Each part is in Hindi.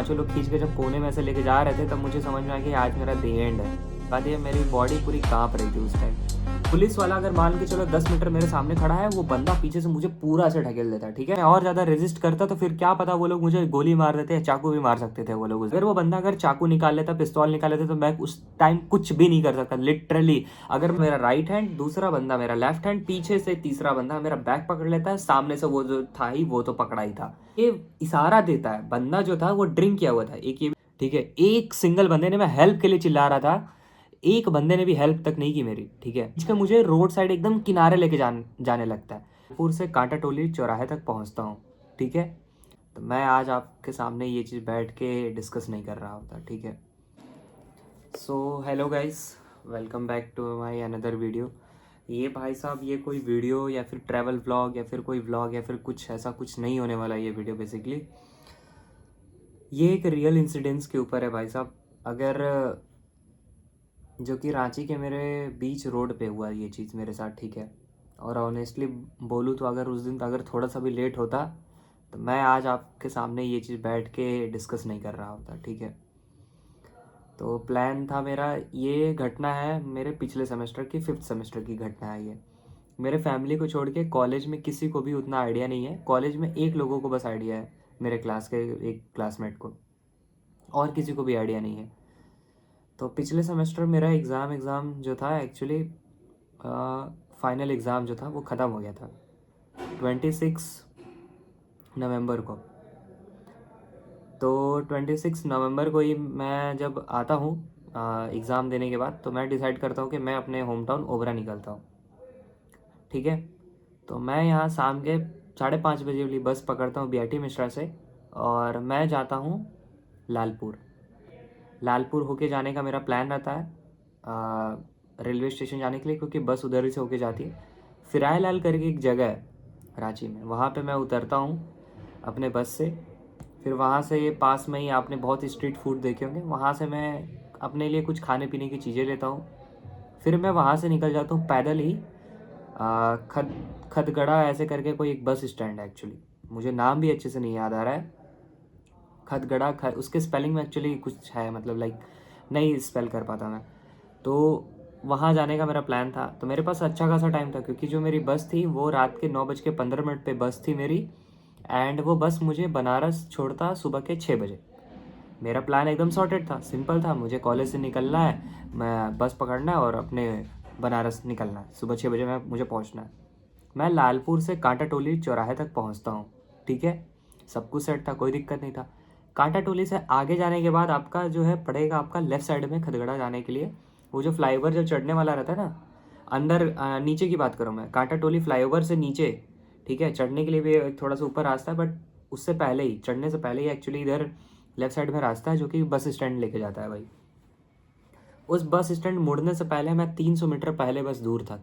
पाँचों लोग खींच के जब कोने में ऐसे लेके जा रहे थे, तब मुझे समझ में आया कि आज मेरा द एंड है। बाद ये मेरी बॉडी पूरी काँप रही थी उस टाइम। पुलिस वाला अगर मान के चलो 10 मीटर मेरे सामने खड़ा है, वो बंदा पीछे से मुझे पूरा ऐसे ढकेल देता है, ठीक है। मैं और ज़्यादा रेजिस्ट करता तो फिर क्या पता वो लोग मुझे गोली मार देते या चाकू भी मार सकते थे वो लोग। अगर वो बंदा अगर चाकू निकाल लेता, पिस्तौल निकाल लेता, तो मैं उस टाइम कुछ भी नहीं कर सकता लिटरली। अगर मेरा राइट हैंड, दूसरा बंदा मेरा लेफ्ट हैंड, पीछे से तीसरा बंदा मेरा बैक पकड़ लेता है, सामने से वो जो था ही वो तो पकड़ा ही था। ये इशारा देता है। बंदा जो था वो ड्रिंक किया हुआ था, एक ये, ठीक है। एक सिंगल बंदे ने, मैं हेल्प के लिए चिल्ला रहा था, एक बंदे ने भी हेल्प तक नहीं की मेरी, ठीक है। इसका मुझे रोड साइड एकदम किनारे लेके जाने लगता है। पुर से कांटा टोली चौराहे तक पहुंचता हूँ, ठीक है। तो मैं आज आपके सामने ये चीज़ बैठ के डिस्कस नहीं कर रहा होता, ठीक है। So hello guys, welcome back to my another video. ये भाई साहब, ये कोई वीडियो या फिर ट्रैवल व्लॉग या फिर कोई व्लॉग या फिर कुछ ऐसा कुछ नहीं होने वाला। ये वीडियो बेसिकली ये एक रियल इंसिडेंट्स के ऊपर है भाई साहब। अगर जो कि रांची के मेरे बीच रोड पे हुआ ये चीज़ मेरे साथ, ठीक है। और ऑनेस्टली बोलूँ तो अगर उस दिन अगर थोड़ा सा भी लेट होता, तो मैं आज आपके सामने ये चीज़ बैठ के डिस्कस नहीं कर रहा होता, ठीक है। तो प्लान था मेरा, ये घटना है मेरे पिछले सेमेस्टर की, 5th सेमेस्टर की घटना है ये। मेरे फैमिली को छोड़ के कॉलेज में किसी को भी उतना आइडिया नहीं है। कॉलेज में एक लोगों को बस आइडिया है, मेरे क्लास के एक क्लासमेट को, और किसी को भी आइडिया नहीं है। तो पिछले सेमेस्टर मेरा एग्ज़ाम जो था एक्चुअली, फाइनल एग्ज़ाम जो था वो ख़त्म हो गया था 26 नवंबर को। तो 26 नवंबर को ही मैं जब आता हूँ एग्ज़ाम देने के बाद, तो मैं डिसाइड करता हूँ कि मैं अपने होम टाउन ओबरा निकलता हूँ, ठीक है। तो मैं यहाँ शाम के 5:30 बजे वाली बस पकड़ता हूँ BIT मिश्रा से, और मैं जाता हूँ लालपुर। लालपुर होके जाने का मेरा प्लान रहता है रेलवे स्टेशन जाने के लिए, क्योंकि बस उधर ही से होके जाती है। फिराय लाल करके एक जगह है रांची में, वहाँ पे मैं उतरता हूँ अपने बस से। फिर वहाँ से ये पास में ही आपने बहुत स्ट्रीट फूड देखे होंगे, वहाँ से मैं अपने लिए कुछ खाने पीने की चीज़ें लेता हूँ। फिर मैं वहाँ से निकल जाता हूँ पैदल ही। खदगड़ा ऐसे करके कोई एक बस स्टैंड है एक्चुअली, मुझे नाम भी अच्छे से नहीं याद आ रहा है। खदगड़ा उसके स्पेलिंग में एक्चुअली कुछ है, मतलब लाइक नहीं स्पेल कर पाता मैं। तो वहाँ जाने का मेरा प्लान था। तो मेरे पास अच्छा खासा टाइम था, क्योंकि जो मेरी बस थी वो रात के 9:15 पे बस थी मेरी। एंड वो बस मुझे बनारस छोड़ता सुबह के 6 बजे। मेरा प्लान एकदम सॉर्टेड था, सिंपल था। मुझे कॉलेज से निकलना है, मैं बस पकड़ना है और अपने बनारस निकलना है। सुबह 6 बजे मुझे पहुँचना है। मैं लालपुर से कांटा टोली चौराहे तक पहुँचता हूँ, ठीक है। सब कुछ सेट था, कोई दिक्कत नहीं था। कांटा टोली से आगे जाने के बाद आपका जो है पड़ेगा आपका लेफ़्ट साइड में खदगड़ा जाने के लिए। वो जो फ्लाईओवर जो चढ़ने वाला रहता है ना, अंदर नीचे की बात करूँ मैं, कांटा टोली फ्लाईओवर से नीचे, ठीक है। चढ़ने के लिए भी एक थोड़ा सा ऊपर रास्ता है, बट उससे पहले ही, चढ़ने से पहले ही एक्चुअली इधर लेफ्ट साइड में रास्ता है जो कि बस स्टैंड लेके जाता है भाई। उस बस स्टैंड मुड़ने से पहले मैं 300 मीटर पहले बस दूर था,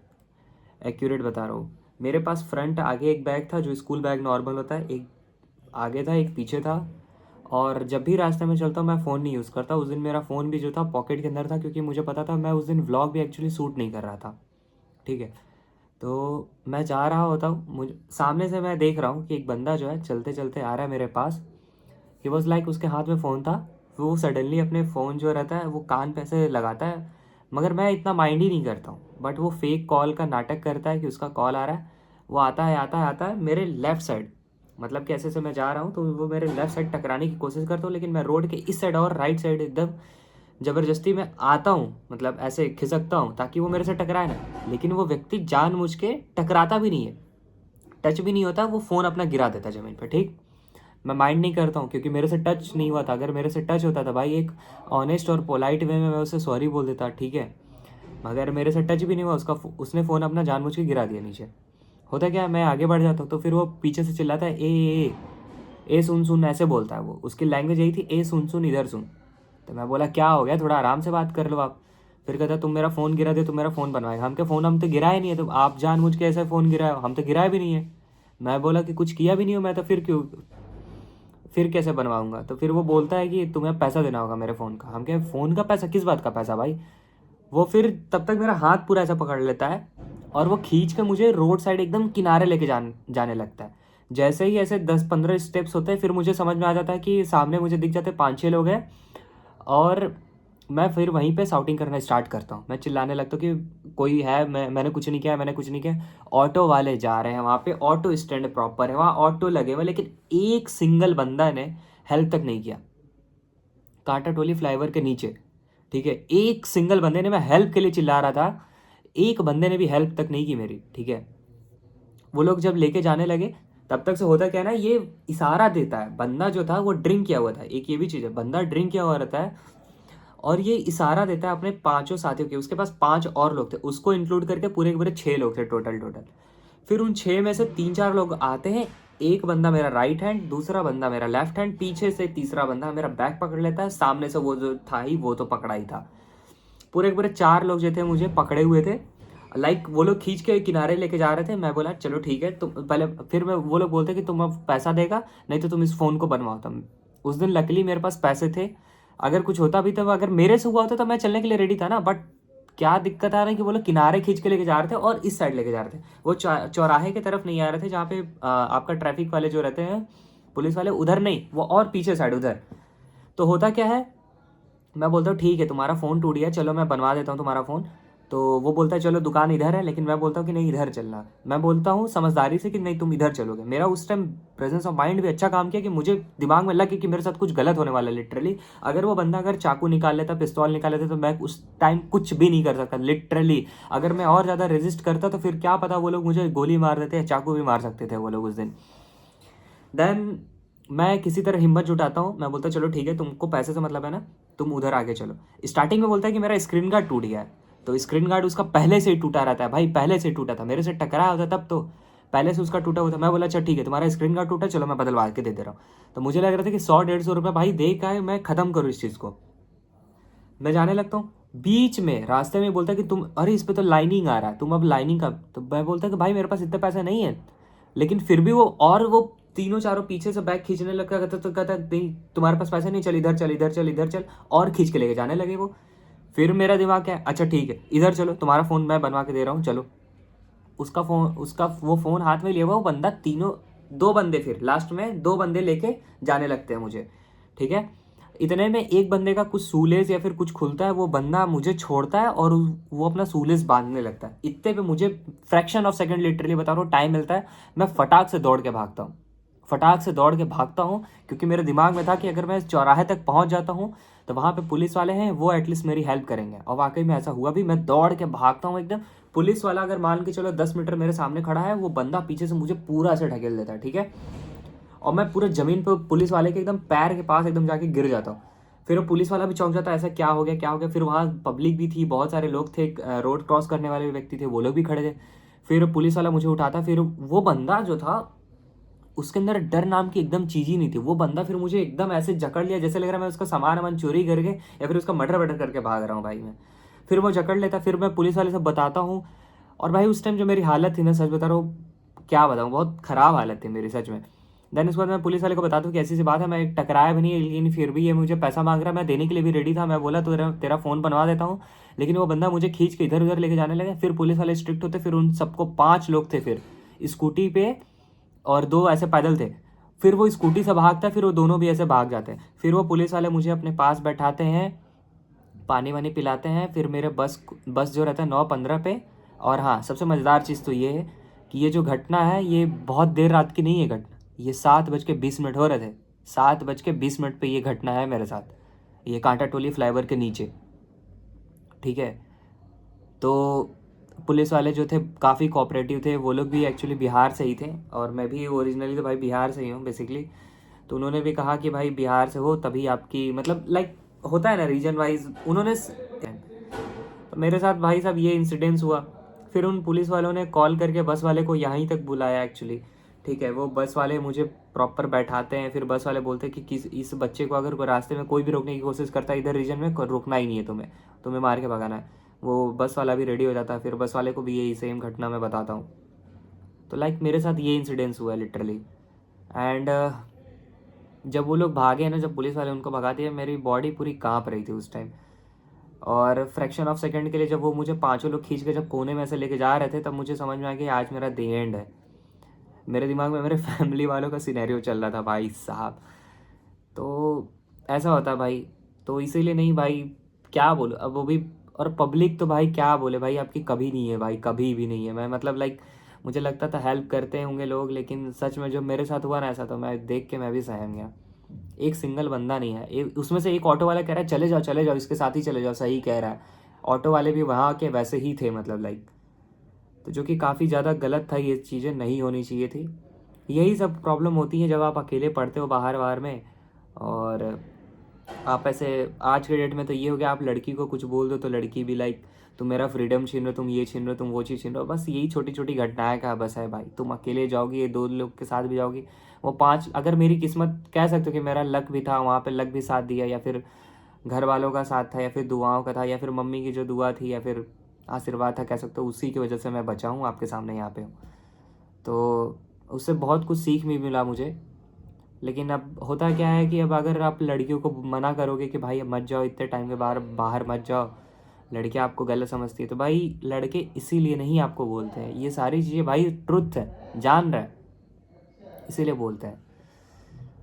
एक्यूरेट बता रहा हूँ। मेरे पास फ्रंट आगे एक बैग था जो स्कूल बैग नॉर्मल होता है, एक आगे था एक पीछे था। और जब भी रास्ते में चलता हूँ मैं फ़ोन नहीं यूज़ करता। उस दिन मेरा फ़ोन भी जो था पॉकेट के अंदर था, क्योंकि मुझे पता था मैं उस दिन व्लॉग भी एक्चुअली शूट नहीं कर रहा था, ठीक है। तो मैं जा रहा होता हूँ, मुझे सामने से मैं देख रहा हूँ कि एक बंदा जो है चलते चलते आ रहा है मेरे पास। ही वॉज़ लाइक, उसके हाथ में फ़ोन था। वो सडनली अपने फ़ोन जो रहता है वो कान पे ऐसे लगाता है, मगर मैं इतना माइंड ही नहीं करता हूँ। बट वो फेक कॉल का नाटक करता है कि उसका कॉल आ रहा है। वो आता है मेरे लेफ़्ट साइड, मतलब कि ऐसे से मैं जा रहा हूँ तो वो मेरे लेफ़्ट साइड टकराने की कोशिश करता हूँ, लेकिन मैं रोड के इस साइड और राइट साइड एकदम ज़बरदस्ती में आता हूँ, मतलब ऐसे खिसकता हूँ ताकि वो मेरे से टकराए ना। लेकिन वो व्यक्ति जानबूझ के टकराता भी नहीं है, टच भी नहीं होता, वो फ़ोन अपना गिरा देता है ज़मीन पर, ठीक। मैं माइंड नहीं करता हूँ, क्योंकि मेरे से टच नहीं हुआ था। अगर मेरे से टच होता था भाई, एक ऑनेस्ट और पोलाइट वे में मैं उसे सॉरी बोल देता, ठीक है। मगर मेरे से टच भी नहीं हुआ, उसने फ़ोन अपना जानबूझ के गिरा दिया नीचे। होता क्या है, मैं आगे बढ़ जाता हूँ तो फिर वो पीछे से चिल्लाता है, ए सुन सुन, ऐसे बोलता है वो। उसकी लैंग्वेज यही थी, ए सुन सुन, इधर सुन। तो मैं बोला क्या हो गया, थोड़ा आराम से बात कर लो आप। फिर कहता तुम मेरा फ़ोन गिरा दे, तुम मेरा फ़ोन बनवाएगा। हम क्या फ़ोन हम तो गिराए नहीं है, तो आप जानबूझ के ऐसे फ़ोन गिराए हो, हम तो गिराए भी नहीं है। मैं बोला कि कुछ किया भी नहीं हो मैं, तो फिर कैसे बनवाऊंगा। तो फिर वो बोलता है कि तुम्हें पैसा देना होगा मेरे फ़ोन का। हम क्या फ़ोन का पैसा, किस बात का पैसा भाई। वो फिर तब तक मेरा हाथ पूरा ऐसा पकड़ लेता है और वो खींच के मुझे रोड साइड एकदम किनारे लेके जाने लगता है, जैसे ही ऐसे 10-15 स्टेप्स होते हैं फिर मुझे समझ में आ जाता है कि सामने मुझे दिख जाते 5-6 लोग हैं, और मैं फिर वहीं पे शाउटिंग करना स्टार्ट करता हूँ। मैं चिल्लाने लगता हूँ कि कोई है, मैंने कुछ नहीं किया, मैंने कुछ नहीं किया। ऑटो वाले जा रहे हैं वहाँ पे, ऑटो स्टैंड प्रॉपर है, वहाँ ऑटो लगे हुए, लेकिन एक सिंगल बंदा ने हेल्प तक नहीं किया। कांटा टोली फ्लाईओवर के नीचे, ठीक है, एक सिंगल बंदे ने, मैं हेल्प के लिए चिल्ला रहा था, एक बंदे ने भी हेल्प तक नहीं की मेरी, ठीक है। वो लोग जब लेके जाने लगे तब तक से होता क्या है ना, ये इशारा देता है, बंदा जो था वो ड्रिंक किया हुआ था, एक ये भी चीज़ है, बंदा ड्रिंक किया हुआ रहता है, और ये इशारा देता है अपने 5 साथियों के, उसके पास 5 और लोग थे, उसको इंक्लूड करके पूरे के पूरे 6 लोग थे टोटल। फिर उन 6 में से 3-4 लोग आते हैं, एक बंदा मेरा राइट हैंड, दूसरा बंदा मेरा लेफ्ट हैंड, पीछे से तीसरा बंदा मेरा बैक पकड़ लेता है, सामने से वो जो था ही वो तो पकड़ा ही था। पूरे के पूरे 4 लोग जो थे मुझे पकड़े हुए थे, लाइक वो लोग खींच के किनारे लेके जा रहे थे। मैं बोला चलो ठीक है, तो पहले फिर मैं, वो लोग बोलते कि तुम अब पैसा देगा, नहीं तो तुम इस फ़ोन को बनवाओ। तब उस दिन लकीली मेरे पास पैसे थे, अगर कुछ होता भी तो अगर मेरे से हुआ होता तो मैं चलने के लिए रेडी था ना, बट क्या दिक्कत आ रहा है कि वो लोग किनारे खींच के लेके जा रहे थे और इस साइड लेके जा रहे थे, वो चौराहे की तरफ नहीं आ रहे थे जहाँ पे आपका ट्रैफिक वाले जो रहते हैं, पुलिस वाले, उधर नहीं, वो और पीछे साइड उधर। तो होता क्या है, मैं बोलता हूँ ठीक है तुम्हारा फ़ोन टूट गया, चलो मैं बनवा देता हूँ तुम्हारा फ़ोन। तो वो बोलता है चलो दुकान इधर है, लेकिन मैं बोलता हूँ कि नहीं इधर चलना। मैं बोलता हूँ समझदारी से कि नहीं तुम इधर चलोगे। मेरा उस टाइम प्रेजेंस ऑफ माइंड भी अच्छा काम किया कि मुझे दिमाग में लगे कि मेरे साथ कुछ गलत होने वाला है लिटरली। अगर वो बंदा अगर चाकू निकाल लेता, पिस्तौल निकाल लेता, तो मैं उस टाइम कुछ भी नहीं कर सकता लिटरली। अगर मैं और ज़्यादा रेजिस्ट करता तो फिर क्या पता वो लोग मुझे गोली मार देते, चाकू भी मार सकते थे वो लोग उस दिन। देन मैं किसी तरह हिम्मत जुटाता हूँ, मैं बोलता चलो ठीक है तुमको पैसे से मतलब है ना, तुम उधर आगे चलो। स्टार्टिंग में बोलता है कि मेरा स्क्रीन गार्ड टूट गया है, तो स्क्रीन गार्ड उसका पहले से ही टूटा रहता है भाई, पहले से ही टूटा था, मेरे से टकराया होता तब तो पहले से उसका टूटा हुआ था। मैं बोला अच्छा ठीक है तुम्हारा स्क्रीन गार्ड टूटा, चलो मैं बदलवा के दे दे रहा हूँ। तो मुझे लग रहा था कि 100-150 रुपये भाई दे का है मैं ख़त्म करूँ इस चीज़ को। मैं जाने लगता हूँ, बीच में रास्ते में बोलता है कि तुम, अरे इस पर तो लाइनिंग आ रहा है, तुम अब लाइनिंग का। तो मैं बोलता कि भाई मेरे पास इतने पैसे नहीं है, लेकिन फिर भी वो तीनों चारों पीछे से बैग खींचने लगा, तो कहता नहीं तुम्हारे पास पैसे नहीं, चल इधर चल इधर चल इधर चल, और खींच के लेके जाने लगे वो। फिर मेरा दिमाग क्या है, अच्छा ठीक है इधर चलो तुम्हारा फ़ोन मैं बनवा के दे रहा हूँ चलो। उसका फ़ोन, उसका वो फ़ोन हाथ में लिया हुआ वो बंदा, तीनों, 2 बंदे, फिर लास्ट में 2 बंदे लेके जाने लगते हैं मुझे, ठीक है। इतने में एक बंदे का कुछ सूलेस या फिर कुछ खुलता है, वो बंदा मुझे छोड़ता है और वो अपना सूलेस बांधने लगता है। इतने पे मुझे फ्रैक्शन ऑफ सेकंड, लिटरली बता रहा हूँ, टाइम मिलता है, मैं फटाक से दौड़ के भागता हूँ, फटाक से दौड़ के भागता हूँ, क्योंकि मेरे दिमाग में था कि अगर मैं चौराहे तक पहुँच जाता हूँ तो वहाँ पे पुलिस वाले हैं, वो एटलीस्ट मेरी हेल्प करेंगे। और वाकई में ऐसा हुआ भी, मैं दौड़ के भागता हूँ एकदम। पुलिस वाला अगर मान के चलो 10 मीटर मेरे सामने खड़ा है, वो बंदा पीछे से मुझे पूरा ऐसे ढकेल देता है, ठीक है। और मैं पूरे ज़मीन पे पुलिस वाले के एकदम पैर के पास एकदम जाके गिर जाता हूँ। फिर वो पुलिस वाला भी चौंक जाता है, ऐसा क्या हो गया क्या हो गया। फिर वहाँ पब्लिक भी थी, बहुत सारे लोग थे, रोड क्रॉस करने वाले व्यक्ति थे, वो लोग भी खड़े थे। फिर पुलिस वाला मुझे उठाता, फिर वो बंदा जो था उसके अंदर डर नाम की एकदम चीज़ ही नहीं थी। वो बंदा फिर मुझे एकदम ऐसे जकड़ लिया जैसे लग रहा है मैं उसका सामान वामान चोरी करके या फिर उसका मर्डर वर्डर करके भाग रहा हूँ भाई मैं। फिर वो जकड़ लेता, फिर मैं पुलिस वाले से बताता हूँ। और भाई उस टाइम जो मेरी हालत थी ना, सच बता रहा हूँ, क्या बताऊँ, बहुत ख़राब हालत थी मेरी सच में। देन उसके बाद मैं पुलिस वाले को बताता हूँ कि ऐसी सी बात है, मैं टकराया भी नहीं है, लेकिन फिर भी ये मुझे पैसा मांग रहा है। मैं देने के लिए भी रेडी था, मैं बोला तो तेरा तेरा फ़ोन बनवा देता हूँ, लेकिन वो बंदा मुझे खींच के इधर उधर लेके जाने लगा। फिर पुलिस वाले स्ट्रिक्ट होते, फिर उन सबको 5 लोग थे फिर स्कूटी पे, और 2 ऐसे पैदल थे। फिर वो स्कूटी से भागता है, फिर वो दोनों भी ऐसे भाग जाते हैं। फिर वो पुलिस वाले मुझे अपने पास बैठाते हैं, पानी वानी पिलाते हैं। फिर मेरे बस बस जो रहता है 9:15 पे। और हाँ, सबसे मज़ेदार चीज़ तो ये है कि ये जो घटना है ये बहुत देर रात की नहीं है घटना, ये 7:20 हो रहे थे, 7:20 पे ये घटना है मेरे साथ, ये कांटा टोली फ्लाईओवर के नीचे, ठीक है। तो पुलिस वाले जो थे काफ़ी कोऑपरेटिव थे, वो लोग भी एक्चुअली बिहार से ही थे, और मैं भी ओरिजिनली तो भाई बिहार से ही हूँ बेसिकली। तो उन्होंने भी कहा कि भाई बिहार से हो तभी आपकी, मतलब लाइक होता है ना रीजन वाइज, उन्होंने तो मेरे साथ भाई साहब ये इंसिडेंस हुआ। फिर उन पुलिस वालों ने कॉल करके बस वाले को यहीं तक बुलाया एक्चुअली, ठीक है। वो बस वाले मुझे प्रॉपर बैठाते हैं, फिर बस वाले बोलते हैं कि किस इस बच्चे को अगर कोई रास्ते में कोई भी रोकने की कोशिश करता है इधर रीजन में, रुकना ही नहीं है, तुम्हें तुम्हें मार के भगाना है। वो बस वाला भी रेडी हो जाता है, फिर बस वाले को भी यही सेम घटना मैं बताता हूँ। तो लाइक मेरे साथ ये इंसिडेंस हुआ है लिटरली। एंड जब वो लोग भागे ना, जब पुलिस वाले उनको भगा दिया, मेरी बॉडी पूरी कांप रही थी उस टाइम। और फ्रैक्शन ऑफ सेकंड के लिए जब वो मुझे 5 लोग खींच के जब कोने में से लेके जा रहे थे, तब मुझे समझ में आ गया आज मेरा द एंड है। मेरे दिमाग में मेरे फैमिली वालों का सिनेरियो चल रहा था भाई साहब। तो ऐसा होता है भाई। तो इसीलिए नहीं भाई, क्या बोलूँ अब वो भी। और पब्लिक तो भाई क्या बोले भाई, आपकी कभी नहीं है भाई, कभी भी नहीं है। मैं मतलब लाइक मुझे लगता था हेल्प करते होंगे लोग, लेकिन सच में जो मेरे साथ हुआ ना ऐसा, तो मैं देख के मैं भी सहम गया। एक सिंगल बंदा नहीं है। उसमें से एक ऑटो वाला कह रहा है चले जाओ इसके साथ ही चले जाओ, सही कह रहा है। ऑटो वाले भी वहाँ के वैसे ही थे, मतलब लाइक। तो जो कि काफ़ी ज़्यादा गलत था, ये चीज़ें नहीं होनी चाहिए थी। यही सब प्रॉब्लम होती है जब आप अकेले पढ़ते हो बाहर बाहर में। और आप ऐसे आज के डेट में तो ये हो गया, आप लड़की को कुछ बोल दो तो लड़की भी लाइक तुम मेरा फ्रीडम छीन रहे हो, तुम ये छीन रहे हो, तुम वो चीज़ छीन रहे हो। बस यही छोटी छोटी घटनाएं का बस है भाई। तुम अकेले जाओगी, ये दो लोग के साथ भी जाओगी, वो पांच, अगर मेरी किस्मत कह सकते हो कि मेरा लक भी था वहाँ पे, लक भी साथ दिया, या फिर घर वालों का साथ था, या फिर दुआओं का था, या फिर मम्मी की जो दुआ थी, या फिर आशीर्वाद था कह सकते हो, उसी की वजह से मैं बचा हूँ, आपके सामने यहाँ पे हूँ। तो उससे बहुत कुछ सीख भी मिला मुझे। लेकिन अब होता क्या है कि अब अगर आप लड़कियों को मना करोगे कि भाई अब मत जाओ, इतने टाइम के बाहर बाहर मत जाओ, लड़कियां आपको गलत समझती है, तो भाई लड़के इसीलिए नहीं आपको बोलते हैं ये सारी चीज़ें भाई, ट्रुथ है, जान रहा है, इसीलिए बोलते हैं।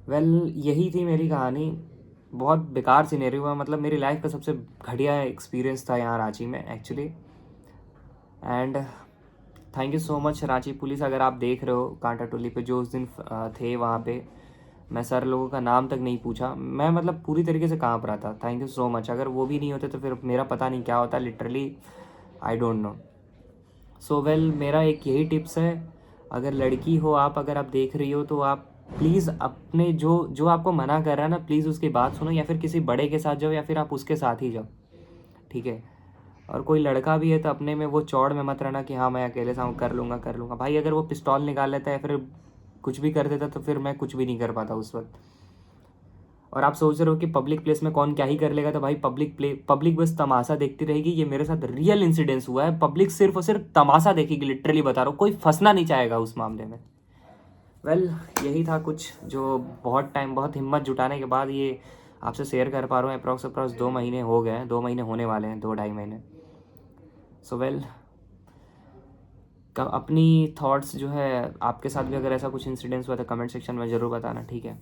वेल यही थी मेरी कहानी। बहुत बेकार सिनेरियो हुआ, मतलब मेरी लाइफ का सबसे घटिया एक्सपीरियंस था यहाँ रांची में actually. And thank you so much Ranchi police, अगर आप देख रहे हो कांटा टोली पे जो उस दिन थे वहाँ पे। मैं सर लोगों का नाम तक नहीं पूछा, मैं मतलब पूरी तरीके से काँप रहा था। थैंक यू सो मच, अगर वो भी नहीं होते तो फिर मेरा पता नहीं क्या होता, literally I don't know. So well मेरा एक यही टिप्स है, अगर लड़की हो आप, अगर आप देख रही हो, तो आप प्लीज़ अपने जो जो आपको मना कर रहा है ना, प्लीज़ उसकी बात सुनो, या फिर किसी बड़े के साथ जाओ, या फिर आप उसके साथ ही जाओ, ठीक है। और कोई लड़का भी है तो अपने में वो चौड़ में मत रहना कि हाँ मैं अकेले से कर लूँगा भाई। अगर वो पिस्तौल निकाल लेता है या फिर कुछ भी कर देता, तो फिर मैं कुछ भी नहीं कर पाता उस वक्त। और आप सोच रहे हो कि पब्लिक प्लेस में कौन क्या ही कर लेगा, तो भाई पब्लिक बस तमाशा देखती रहेगी। ये मेरे साथ रियल इंसिडेंस हुआ है, पब्लिक सिर्फ और सिर्फ तमाशा देखेगी, लिटरली बता रहा हूँ, कोई फंसना नहीं चाहेगा उस मामले में। वेल यही था कुछ जो बहुत टाइम, बहुत हिम्मत जुटाने के बाद ये आपसे शेयर कर पा रहा हूँ। अप्रॉक्स 2 महीने हो गए हैं, 2 महीने होने वाले हैं, 2 ढाई महीने। सो वेल अपनी थॉट्स जो है, आपके साथ भी अगर ऐसा कुछ इंसिडेंस हुआ तो कमेंट सेक्शन में ज़रूर बताना, ठीक है।